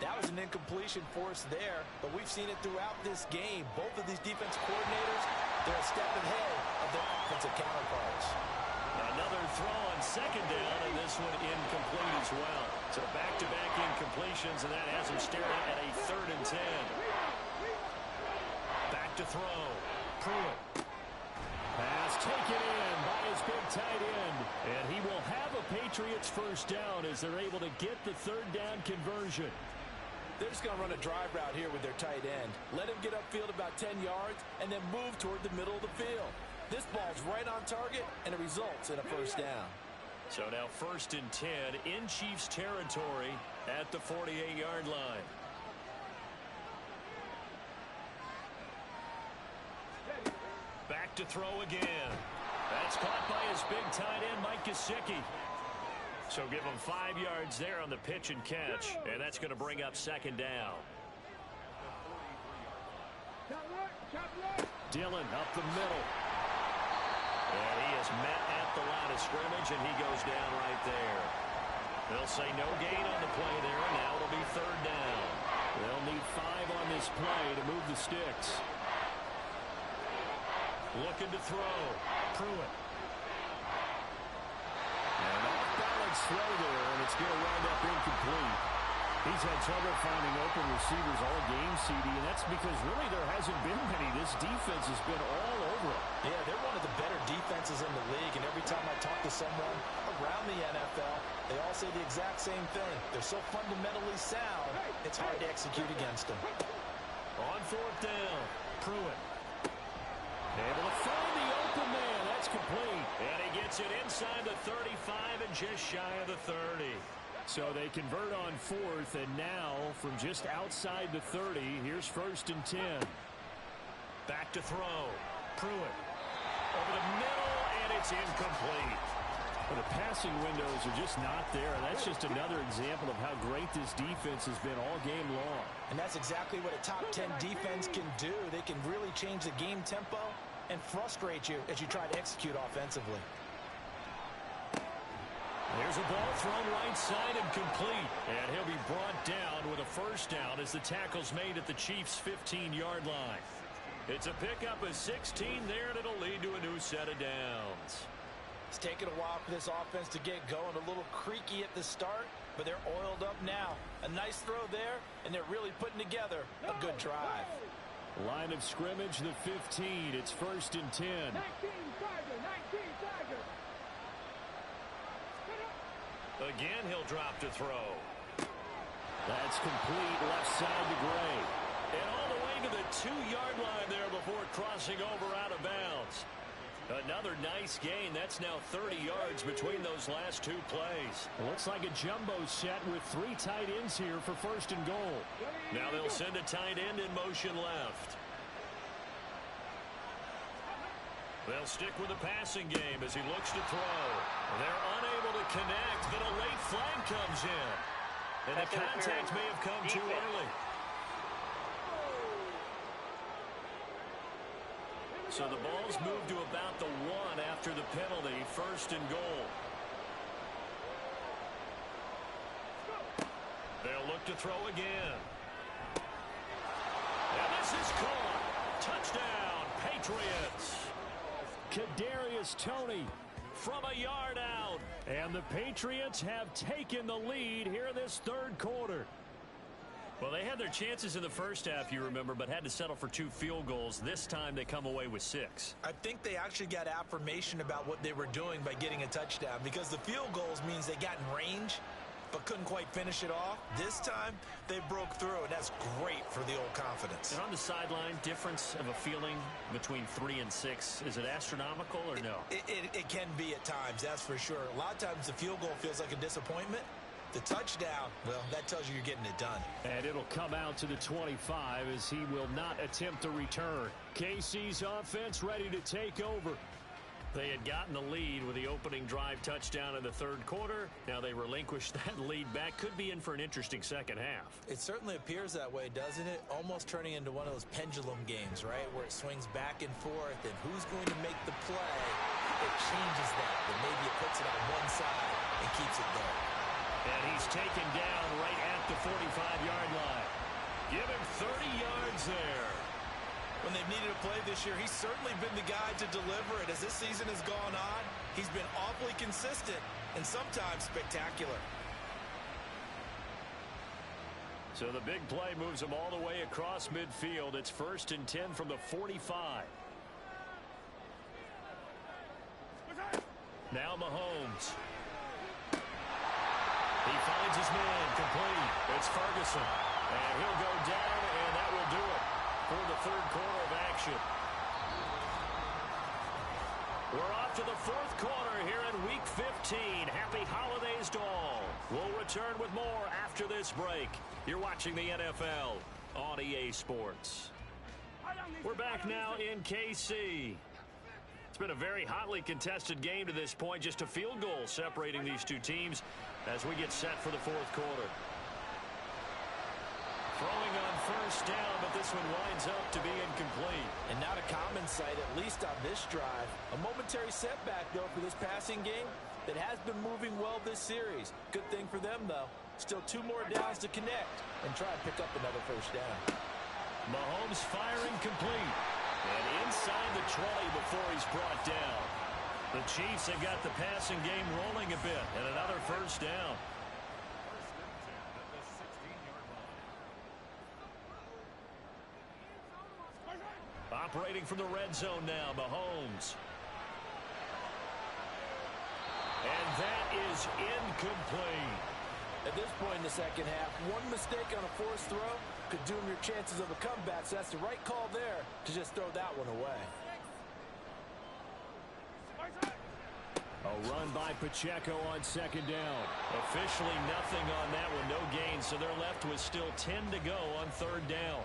That was an incompletion for us there, but we've seen it throughout this game. Both of these defense coordinators, they're a step ahead of their offensive counterparts. Another throw on second down, and this one incomplete as well. So back-to-back incompletions, and that has him staring at a 3rd and 10. Back to throw. Pruitt. Pass taken in by his big tight end. And he will have a Patriots first down as they're able to get the 3rd down conversion. They're just going to run a drive route here with their tight end. Let him get upfield about 10 yards and then move toward the middle of the field. This ball's right on target, and it results in a first down. So now 1st and 10 in Chiefs territory at the 48-yard line. Back to throw again. That's caught by his big tight end, Mike Gesicki. So give him 5 yards there on the pitch and catch, and that's going to bring up 2nd down. Dillon up the middle. And he is met at the line of scrimmage, and he goes down right there. They'll say no gain on the play there, and now it'll be 3rd down. They'll need 5 on this play to move the sticks. Looking to throw. Pruitt. And off-balance throw there, and it's going to wind up incomplete. He's had trouble finding open receivers all game, CD, and that's because really there hasn't been many. This defense has been all over it. Yeah, they're one of the better defenses in the league, and every time I talk to someone around the NFL, they all say the exact same thing. They're so fundamentally sound, it's hard to execute against them. On 4th down, Pruitt. Able to find the open man. That That's complete. And he gets it inside the 35 and just shy of the 30. So they convert on fourth, and now from just outside the 30, here's 1st and 10. Back to throw. Pruitt over the middle, and it's incomplete. Well, the passing windows are just not there, and that's just another example of how great this defense has been all game long. And that's exactly what a top 10 defense can do. They can really change the game tempo and frustrate you as you try to execute offensively. There's a ball thrown right side and complete. And he'll be brought down with a first down as the tackle's made at the Chiefs' 15-yard line. It's a pickup of 16 there, and it'll lead to a new set of downs. It's taken a while for this offense to get going. A little creaky at the start, but they're oiled up now. A nice throw there, and they're really putting together a good drive. Line of scrimmage, the 15. It's 1st and 10. 19 Tiger. Again, he'll drop to throw. That's complete, left side to Gray. And all the way to the 2-yard line there before crossing over out of bounds. Another nice gain. That's now 30 yards between those last two plays. It looks like a jumbo set with 3 tight ends here for 1st and goal. Now they'll send a tight end in motion left. They'll stick with the passing game as he looks to throw. They're unable to connect, but a late flag comes in. And the contact may have come too early. So the ball's moved to about the 1 after the penalty, 1st and goal. They'll look to throw again. And this is caught. Touchdown, Patriots. Kadarius Toney from a yard out. And the Patriots have taken the lead here in this 3rd quarter. Well, they had their chances in the first half, you remember, but had to settle for 2 field goals. This time they come away with 6. I think they actually got affirmation about what they were doing by getting a touchdown, because the field goals means they got in range but couldn't quite finish it off. This time they broke through, and that's great for the old confidence. And on the sideline, difference of a feeling between 3 and 6, is it astronomical or no? It can be at times, that's for sure. A lot of times the field goal feels like a disappointment. The touchdown, well, that tells you you're getting it done. And it'll come out to the 25 as he will not attempt a return. KC's offense ready to take over. They had gotten the lead with the opening drive touchdown in the 3rd quarter. Now they relinquished that lead back. Could be in for an interesting second half. It certainly appears that way, doesn't it? Almost turning into one of those pendulum games, right? Where it swings back and forth, and who's going to make the play? It changes that, but maybe it puts it on one side and keeps it going. And he's taken down right at the 45-yard line. Give him 30 yards there. When they've needed a play this year, he's certainly been the guy to deliver it. As this season has gone on, he's been awfully consistent and sometimes spectacular. So the big play moves him all the way across midfield. It's 1st and 10 from the 45. Now Mahomes. He finds his man complete. It's Ferguson. And he'll go down, and that will do it for the 3rd quarter of action. We're off to the 4th quarter here in Week 15. Happy holidays to all. We'll return with more after this break. You're watching the NFL on EA Sports. We're back now in KC. It's been a very hotly contested game to this point. Just a field goal separating these two teams as we get set for the 4th quarter. Throwing on 1st down, but this one winds up to be incomplete. And not a common sight, at least on this drive. A momentary setback, though, for this passing game that has been moving well this series. Good thing for them, though. Still 2 more downs to connect and try and pick up another 1st down. Mahomes firing complete. And inside the 20 before he's brought down. The Chiefs have got the passing game rolling a bit, and another 1st down. Operating from the red zone now, Mahomes. And that is incomplete. At this point in the second half, one mistake on a forced throw could doom your chances of a comeback, so that's the right call there to just throw that one away. A run by Pacheco on second down. Officially nothing on that one, no gain, so they're left with still 10 to go on third down.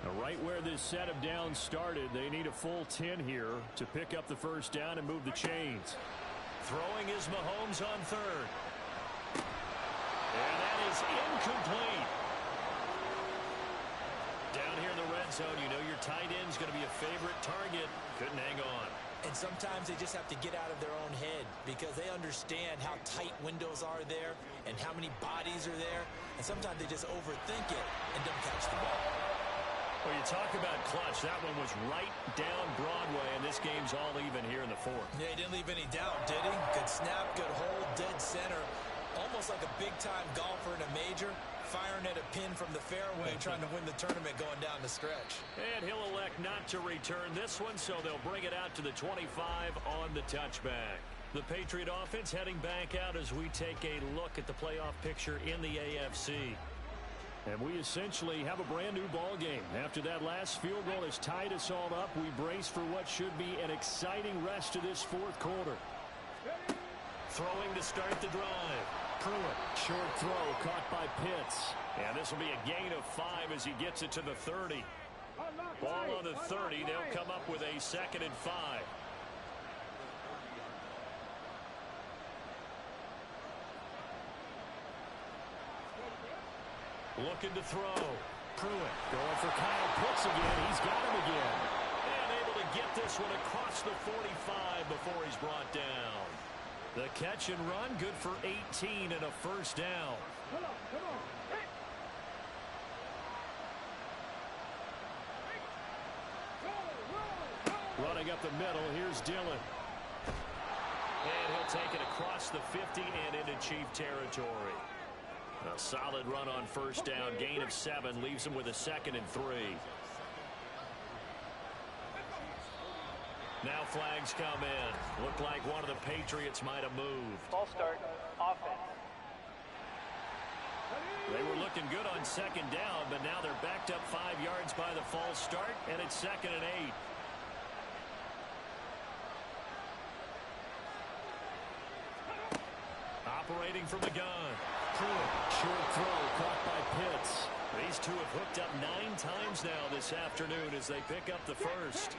Now, right where this set of downs started, they need a full 10 here to pick up the first down and move the chains. Throwing is Mahomes on third. And that is incomplete. Down here in the red zone, you know your tight end's going to be a favorite target. Couldn't hang on. And sometimes they just have to get out of their own head because they understand how tight windows are there and how many bodies are there. And sometimes they just overthink it and don't catch the ball. Well, you talk about clutch. That one was right down Broadway, and this game's all even here in the fourth. Yeah, he didn't leave any doubt, did he? Good snap, good hold, dead center. Almost like a big-time golfer in a major, firing at a pin from the fairway, trying to win the tournament going down the stretch. And he'll elect not to return this one, so they'll bring it out to the 25 on the touchback. The Patriot offense heading back out as we take a look at the playoff picture in the AFC. And we essentially have a brand-new ball game. After that last field goal has tied us all up, we brace for what should be an exciting rest of this fourth quarter. Throwing to start the drive. Pruitt, short throw, caught by Pitts. And this will be a gain of 5 as he gets it to the 30. Ball on the 30. They'll come up with a 2nd and 5. Looking to throw. Pruitt going for Kyle Pitts again. He's got him again. And able to get this one across the 45 before he's brought down. The catch and run, good for 18 and a first down. Come on, come on. Hey. Roll. Running up the middle, here's Dillon. And he'll take it across the 50 and into Chief territory. A solid run on first down, gain of 7, leaves him with a 2nd and 3. Now flags come in. Looked like one of the Patriots might have moved. Ball start, offense. They were looking good on second down, but now they're backed up 5 yards by the false start, and it's 2nd and 8. Operating from the gun. Pruitt, short throw, caught by Pitts. These two have hooked up 9 times now this afternoon as they pick up the first.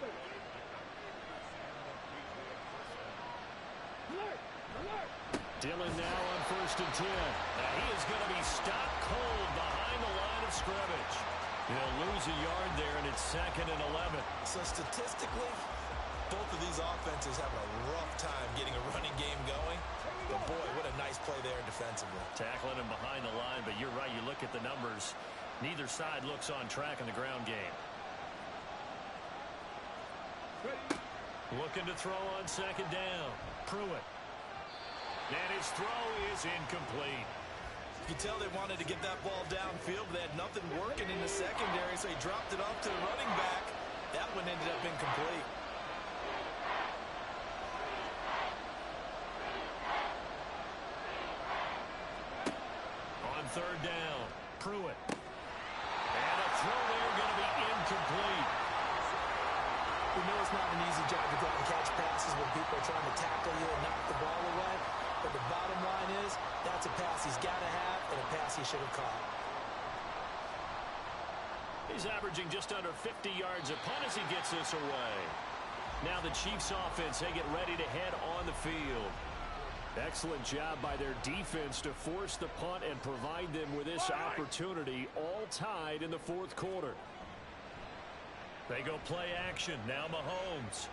Dillon now on 1st and 10. Now he is going to be stopped cold behind the line of scrimmage. He'll lose a yard there, and it's 2nd and 11. So statistically, both of these offenses have a rough time getting a running game going. But boy, what a nice play there defensively. Tackling him behind the line, but you're right. You look at the numbers. Neither side looks on track in the ground game. Looking to throw on second down. Pruitt. And his throw is incomplete. You can tell they wanted to get that ball downfield, but they had nothing working in the secondary, so he dropped it off to the running back. That one ended up incomplete. On third down, Pruitt. And a throw there going to be incomplete. We know it's not an easy job to go out and catch passes when people are trying to tackle you and knock the ball away. But the bottom line is, that's a pass he's got to have and a pass he should have caught. He's averaging just under 50 yards a punt as he gets this away. Now the Chiefs offense, they get ready to head on the field. Excellent job by their defense to force the punt and provide them with this opportunity, all tied in the fourth quarter. They go play action. Now Mahomes.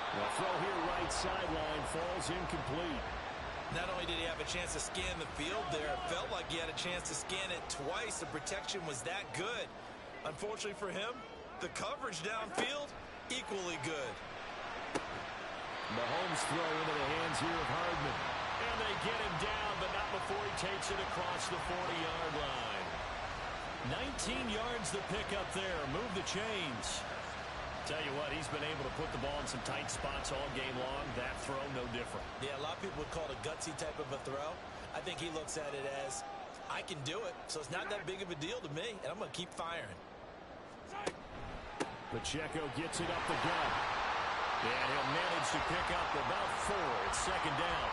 The throw here right sideline falls incomplete. Not only did he have a chance to scan the field there, it felt like he had a chance to scan it twice. The protection was that good. Unfortunately for him, the coverage downfield, equally good. Mahomes throw into the hands here of Hardman. And they get him down, but not before he takes it across the 40-yard line. 19 yards to pick up there. Move the chains. Tell you what, he's been able to put the ball in some tight spots all game long. That throw, no different. Yeah, a lot of people would call it a gutsy type of a throw. I think he looks at it as, I can do it, so it's not that big of a deal to me, and I'm going to keep firing. Pacheco gets it up the gut. And he'll manage to pick up about 4. It's second down.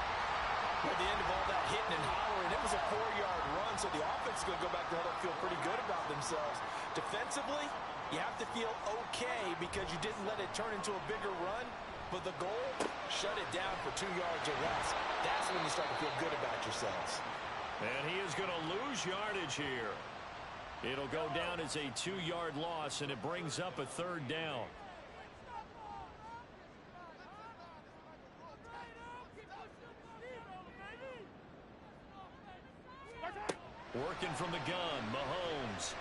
At the end of all that hitting and hollering, it was a 4-yard run, so the offense is going to go back to huddle and feel pretty good about themselves. Defensively, you have to feel okay because you didn't let it turn into a bigger run, but the goal, shut it down for 2 yards or less. That's when you start to feel good about yourselves. And he is going to lose yardage here. It'll go down as a 2-yard loss, and it brings up a third down. Working from the gun, Mahomes.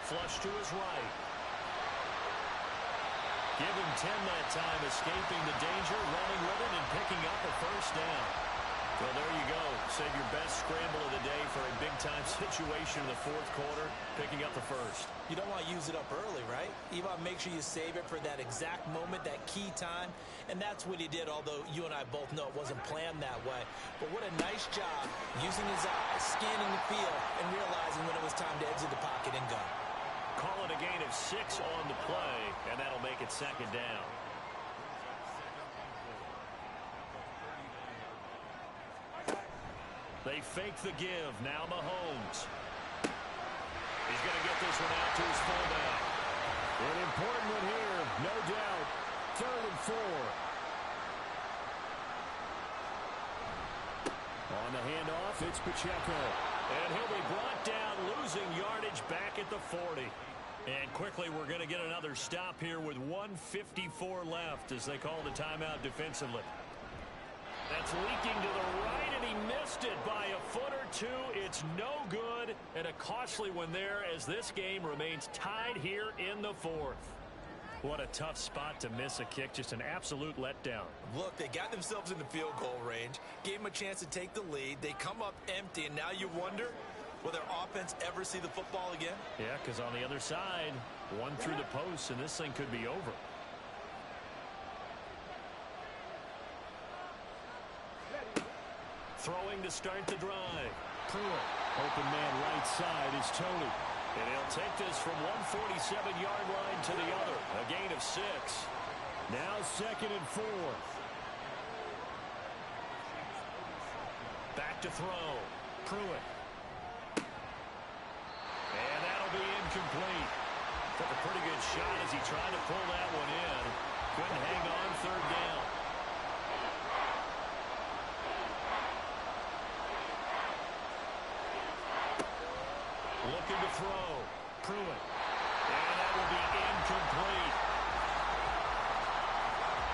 Flush to his right. Give him 10 that time, escaping the danger, running with it, and picking up a first down. Well, there you go. Save your best scramble of the day for a big-time situation in the fourth quarter, picking up the first. You don't want to use it up early, right? You want to make sure you save it for that exact moment, that key time, and that's what he did, although you and I both know it wasn't planned that way. But what a nice job using his eyes, scanning the field, and realizing when it was time to exit the pocket and go. Call it a gain of 6 on the play, and that'll make it second down. They fake the give. Now Mahomes. He's going to get this one out to his fullback. An important one here, no doubt. 3rd and 4. On the handoff, it's Pacheco. And he'll be brought down, losing yardage back at the 40. And quickly, we're going to get another stop here with 1:54 left as they call the timeout defensively. That's leaking to the right, and he missed it by a foot or 2. It's no good, and a costly one there as this game remains tied here in the 4th. What a tough spot to miss a kick. Just an absolute letdown. Look, they got themselves in the field goal range, gave them a chance to take the lead. They come up empty, and now you wonder, will their offense ever see the football again? Yeah, because on the other side, one through the post, and this thing could be over. Throwing to start the drive. Pruitt. Open man right side is Tony. And he'll take this from 147-yard line to the other. A gain of 6. Now 2nd and 4. Back to throw. Pruitt. And that'll be incomplete. Took a pretty good shot as he tried to pull that one in. Couldn't hang on, 3rd down. Looking to throw. Pruitt. And that will be incomplete.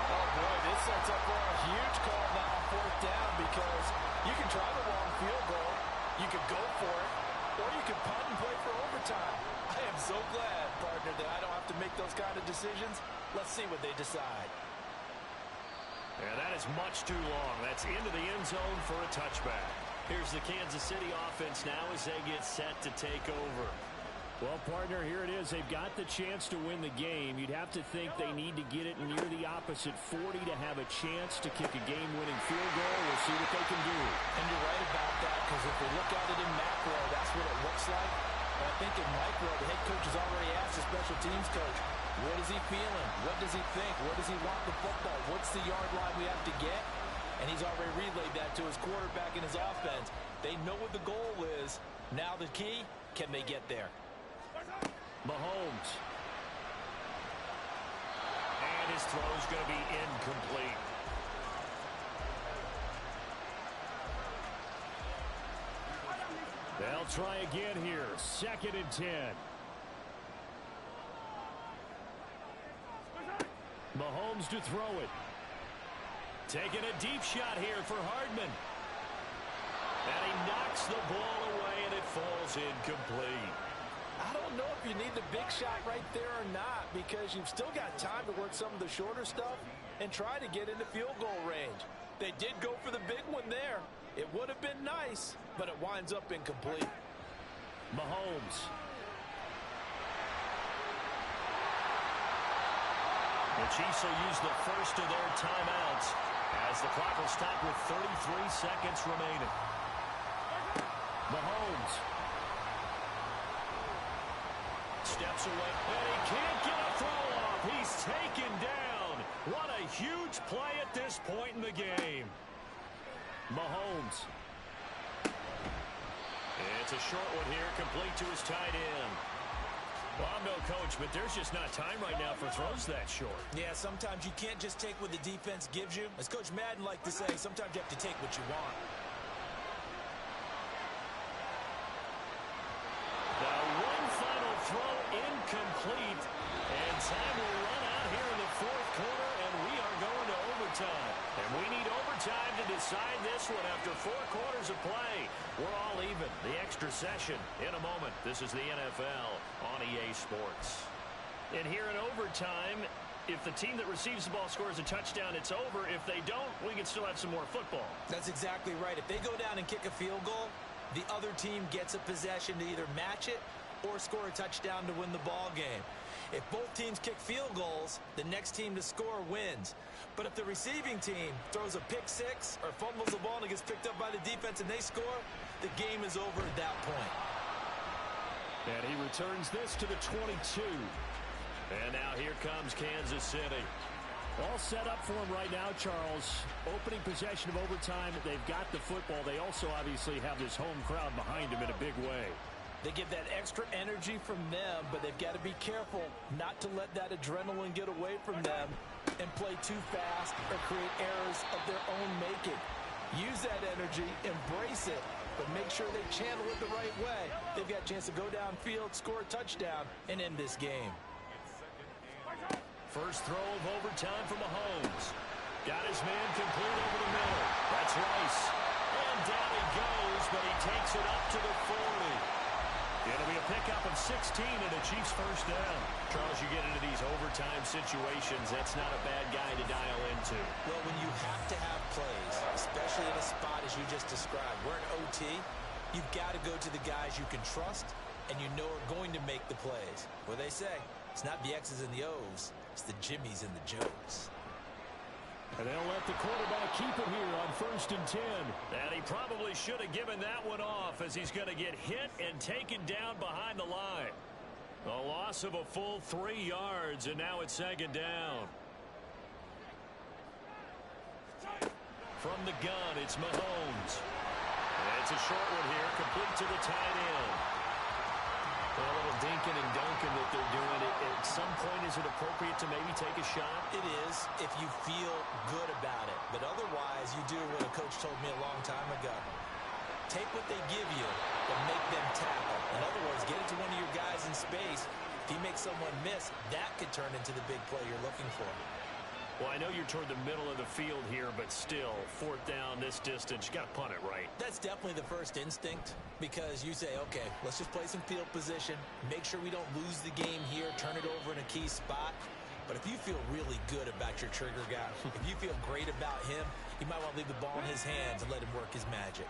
Oh, boy, this sets up for a huge call now on 4th down because you can try the long field goal, you could go for it, or you could punt and play for overtime. I am so glad, partner, that I don't have to make those kind of decisions. Let's see what they decide. And that is much too long. That's into the end zone for a touchback. Here's the Kansas City offense now as they get set to take over. Well, partner, here it is. They've got the chance to win the game. You'd have to think they need to get it near the opposite 40 to have a chance to kick a game-winning field goal. We'll see what they can do. And you're right about that, because if we look at it in macro, that's what it looks like. But I think in micro, the head coach has already asked the special teams coach, what is he feeling? What does he think? What does he want the football? What's the yard line we have to get? And he's already relayed that to his quarterback and his offense. They know what the goal is. Now the key, can they get there? Mahomes. And his throw's going to be incomplete. They'll try again here. 2nd and 10. Mahomes to throw it. Taking a deep shot here for Hardman. And he knocks the ball away, and it falls incomplete. I don't know if you need the big shot right there or not, because you've still got time to work some of the shorter stuff and try to get into field goal range. They did go for the big one there. It would have been nice, but it winds up incomplete. Mahomes. The Chiefs will use the first of their timeouts as the clock will stop with 33 seconds remaining. Mahomes. Steps away, and he can't get a throw off. He's taken down What a huge play at this point in the game. Mahomes. It's a short one here, complete to his tight end. Well, I'm no coach, but there's just not time right now for throws that short. Yeah, sometimes you can't just take what the defense gives you. As Coach Madden liked to say, sometimes you have to take what you want. Now, one final throw incomplete, and time will run out here in the fourth quarter, and we are going to overtime. And we need overtime to decide this one after 4 quarters of play. We're all even. The extra session in a moment. This is the NFL on EA Sports. And here in overtime, if the team that receives the ball scores a touchdown, it's over. If they don't, we can still have some more football. That's exactly right. If they go down and kick a field goal, the other team gets a possession to either match it or score a touchdown to win the ball game. If both teams kick field goals, the next team to score wins. But if the receiving team throws a pick six or fumbles the ball and it gets picked up by the defense and they score, the game is over at that point. And he returns this to the 22. And now here comes Kansas City. All set up for him right now, Charles. Opening possession of overtime. They've got the football. They also obviously have this home crowd behind them in a big way. They get that extra energy from them, but they've got to be careful not to let that adrenaline get away from them and play too fast or create errors of their own making. Use that energy, embrace it, but make sure they channel it the right way. They've got a chance to go downfield, score a touchdown, and end this game. First throw of overtime for Mahomes. Got his man complete over the middle. That's Rice. And down he goes, but he takes it up to the 40. It'll be a pickup of 16 and a Chiefs first down. Charles, you get into these overtime situations, that's not a bad guy to dial into. Well, when you have to have plays, especially in a spot as you just described, we're in OT, you've got to go to the guys you can trust and you know are going to make the plays. What they say, it's not the X's and the O's, it's the Jimmies and the Joes. And they'll let the quarterback keep it here on 1st and 10. And he probably should have given that one off as he's going to get hit and taken down behind the line. A loss of a full 3 yards, and now it's 2nd down. From the gun, it's Mahomes. And it's a short one here, complete to the tight end. A little dinking and dunking that they're doing. At some point, is it appropriate to maybe take a shot? It is if you feel good about it. But otherwise, you do what a coach told me a long time ago. Take what they give you, but make them tackle. In other words, get it to one of your guys in space. If he makes someone miss, that could turn into the big play you're looking for. Well, I know you're toward the middle of the field here, but still, 4th down, this distance, you got to punt it right. That's definitely the first instinct because you say, okay, let's just play some field position, make sure we don't lose the game here, turn it over in a key spot. But if you feel really good about your trigger guy, if you feel great about him, you might want to leave the ball in his hands and let him work his magic.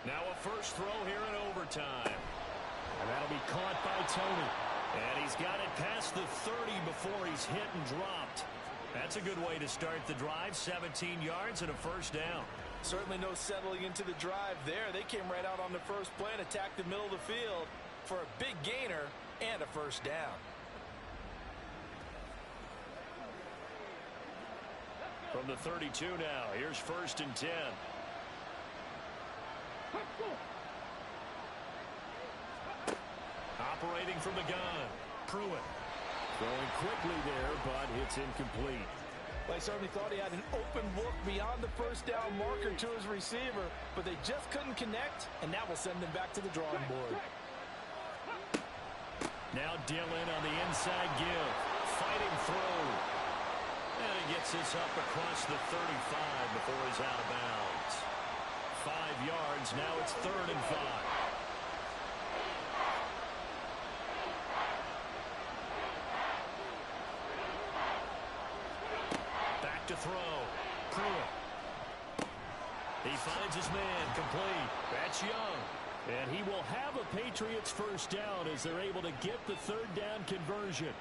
Now a first throw here in overtime. And that'll be caught by Tony. And he's got it past the 30 before he's hit and dropped. That's a good way to start the drive. 17 yards and a first down. Certainly no settling into the drive there. They came right out on the first play and attacked the middle of the field for a big gainer and a first down. From the 32 now, here's 1st and 10. Operating from the gun, Pruitt. Going quickly there, but it's incomplete. They certainly thought he had an open look beyond the first down marker to his receiver, but they just couldn't connect, and that will send them back to the drawing board. Now Dillon on the inside give, fighting through. And he gets this up across the 35 before he's out of bounds. 5 yards, now it's 3rd and 5. Back to throw. Pruitt. He finds his man, complete. That's Young. And he will have a Patriots first down as they're able to get the 3rd down conversion.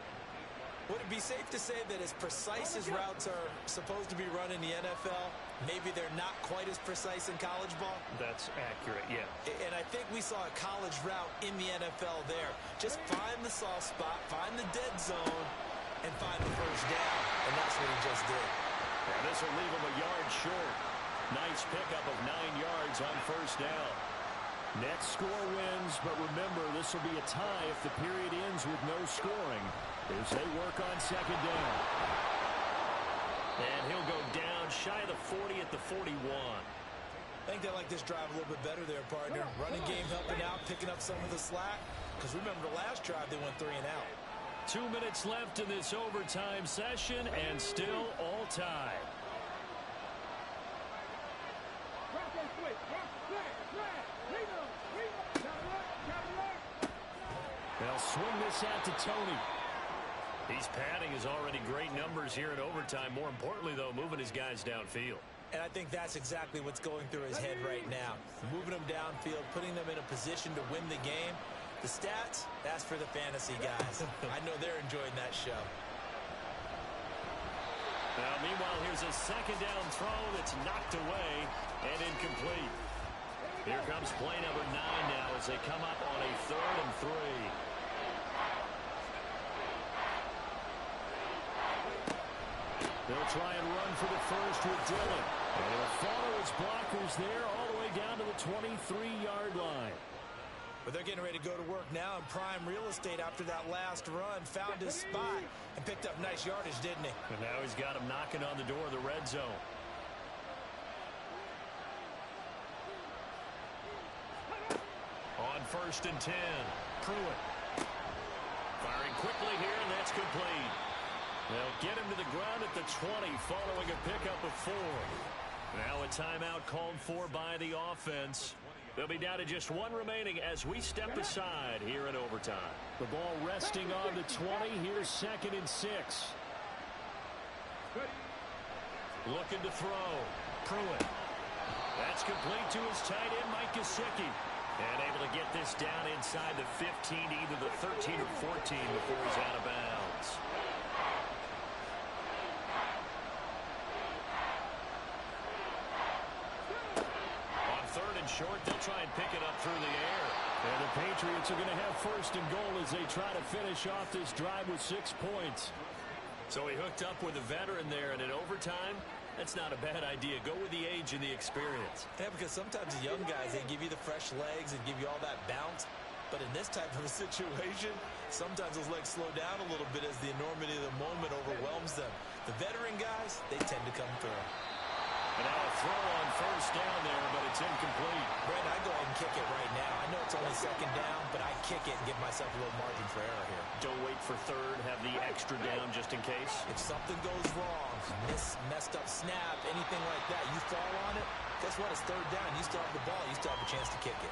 Would it be safe to say that as precise as routes are supposed to be run in the NFL, maybe they're not quite as precise in college ball? That's accurate, yeah. And I think we saw a college route in the NFL there. Just find the soft spot, find the dead zone, and find the first down. And that's what he just did. And this will leave him a yard short. Nice pickup of 9 yards on first down. Next score wins, but remember, this will be a tie if the period ends with no scoring as they work on second down. And he'll go down shy of the 40 at the 41. I think they like this drive a little bit better there, partner. Running game helping out, picking up some of the slack. Because remember, the last drive, they went 3 and out. 2 minutes left in this overtime session, and still all tied. They'll swing this out to Tony. He's padding his already great numbers here in overtime. More importantly, though, moving his guys downfield. And I think that's exactly what's going through his head right now. Moving them downfield, putting them in a position to win the game. The stats, that's for the fantasy guys. I know they're enjoying that show. Now, meanwhile, here's a second down throw that's knocked away and incomplete. Here comes play number 9 now as they come up on a 3rd and 3. They'll try and run for the first with Dillon. And he'll follow his blockers there all the way down to the 23-yard line. But they're getting ready to go to work now in prime real estate after that last run. Found his spot and picked up nice yardage, didn't he? And now he's got him knocking on the door of the red zone. On 1st and 10, Pruitt. Firing quickly here, and that's complete. They'll get him to the ground at the 20 following a pickup of 4. Now a timeout called for by the offense. They'll be down to just 1 remaining as we step aside here in overtime. The ball resting on the 20. Here's 2nd and 6. Looking to throw. Pruitt. That's complete to his tight end, Mike Gesicki. And able to get this down inside the 15, either the 13 or 14 before he's out of bounds. On 3rd and short, they'll try and pick it up through the air. And the Patriots are going to have 1st and goal as they try to finish off this drive with 6 points. So he hooked up with a veteran there, and in overtime, that's not a bad idea. Go with the age and the experience. Yeah, because sometimes the young guys, they give you the fresh legs and give you all that bounce. But in this type of a situation, sometimes those legs slow down a little bit as the enormity of the moment overwhelms them. The veteran guys, they tend to come through. And now a throw on 1st down there, but it's incomplete. Brent, I go ahead and kick it right now. I know it's only 2nd down, but I kick it and give myself a little margin for error here. Don't wait for 3rd. Have the extra down just in case. If something goes wrong, messed up snap, anything like that, you fall on it, guess what? It's 3rd down. You still have the ball. You still have a chance to kick it.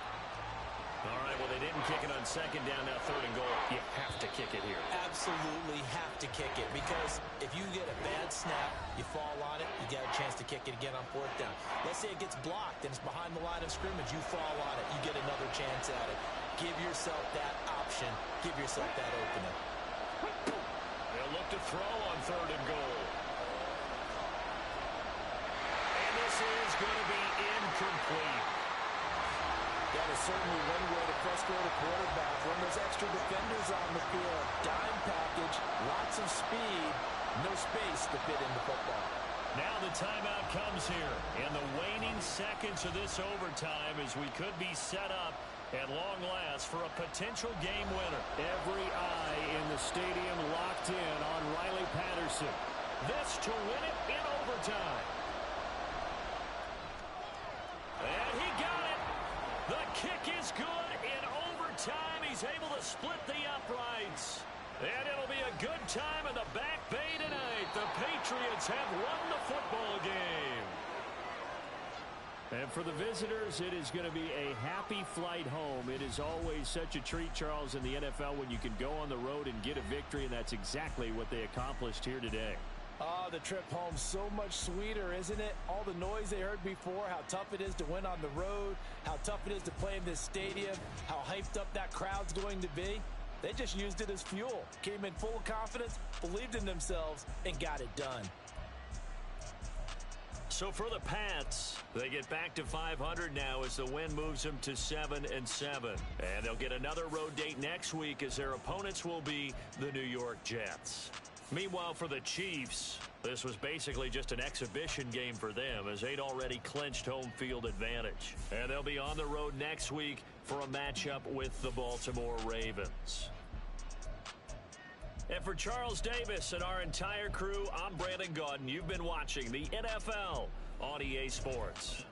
All right, well, they didn't kick it on 2nd down. Now 3rd and goal. You have to kick it here. Absolutely have to kick it, because if you get a bad snap, you fall on it, you get a chance to kick it again on 4th down. Let's say it gets blocked and it's behind the line of scrimmage. You fall on it, you get another chance at it. Give yourself that option. Give yourself that opening. They'll look to throw on 3rd and goal. And this is going to be incomplete. That is certainly one way to frustrate a quarterback. When there's extra defenders on the field, dime package, lots of speed, no space to fit into football. Now the timeout comes here in the waning seconds of this overtime as we could be set up at long last for a potential game winner. Every eye in the stadium locked in on Riley Patterson. This to win it in overtime. And he got it. The kick is good in overtime. He's able to split the uprights. And it'll be a good time in the Back Bay tonight. The Patriots have won the football game. And for the visitors, it is going to be a happy flight home. It is always such a treat, Charles, in the NFL when you can go on the road and get a victory, and that's exactly what they accomplished here today. Oh, the trip home so much sweeter, isn't it? All the noise they heard before, how tough it is to win on the road, how tough it is to play in this stadium, how hyped up that crowd's going to be. They just used it as fuel. Came in full of confidence, believed in themselves, and got it done. So for the Pats, they get back to 500 now as the win moves them to 7-7. And they'll get another road date next week as their opponents will be the New York Jets. Meanwhile, for the Chiefs, this was basically just an exhibition game for them as they'd already clinched home field advantage. And they'll be on the road next week for a matchup with the Baltimore Ravens. And for Charles Davis and our entire crew, I'm Brandon Gaudin. You've been watching the NFL on EA Sports.